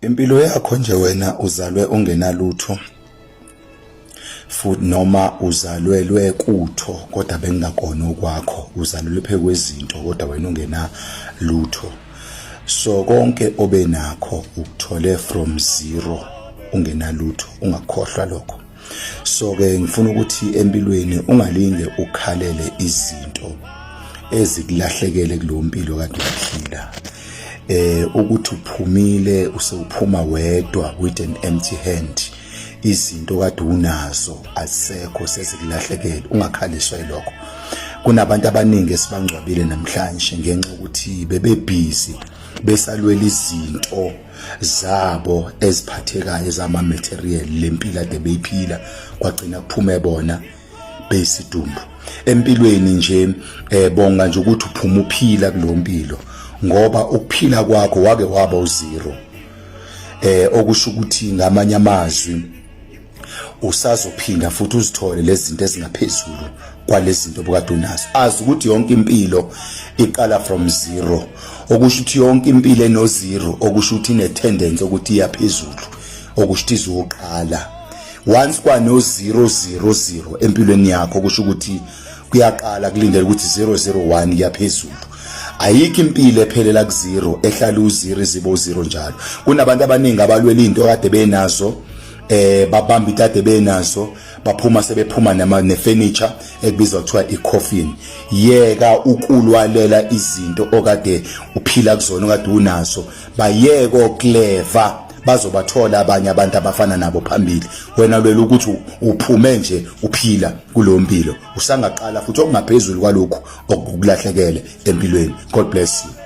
Impilo yakho nje wena uzalwe ungenalutho futhi noma uzalwelwe kutho kodwa bengakona okwakho, uzalelwe phekwezinto kodwa wena ungena lutho. So konke obenakho ukuthole from zero, ungenalutho, ungakhohlwa lokho. So ke ngifuna ukuthi empilweni ungalinge ukhalele izinto ezikulahlekele kulo mpilo kade uphila. Ukuthi uphumile usewuphuma wedwa with an empty hand, izinto kade unazo asekho sezikulahlekele, ungakhaliswa yilokho. Kunabantu abaningi esibangcwabile namhlanje ngenxa ukuthi bebebhizi besalwela izinto zabo eziphathekayo zama material lempilo ade beyiphila, kwagcina kuphume bona beyisidumbu. Empilweni nje bonga nje ukuthi uphuma uphila kulompilo, ngoba ukuphila kwakho wake waba uzero. Okusho ukuthi ngamanye amazwi usazophinda futhi uzithole lezi zinto ezingaphezulu kwalezi zinto obukade unazo. Azi ukuthi yonke impilo iqala from zero, okusho ukuthi yonke impilo eno zero, okusho ukuthi ine tendency ukuthi iyaphezulu, okusho ukuthi izoqala. Once kwano 000 empilweni yakho, kusho ukuthi kuyaqala kulindele ukuthi 001 iyaphezulu. Ayikho impilo ephelela ku0 ehlala u0 zibo u0 njalo. Kunabantu abaningi abalwela into kade benazo, babamba itade benazo, baphuma sebephuma nefurniture ekubizwa kuthiwa icoffin. Yeka ukulwalela izinto okade uphila kuzona okade unazo, bayeka okleva bazobathola abanye abantu abafana nabo phambili. Wena lwela ukuthi uphume nje uphila kulo mpilo, usangaqala futhi okungaphezulu kwalokho okukulahlekele empilweni. God bless you.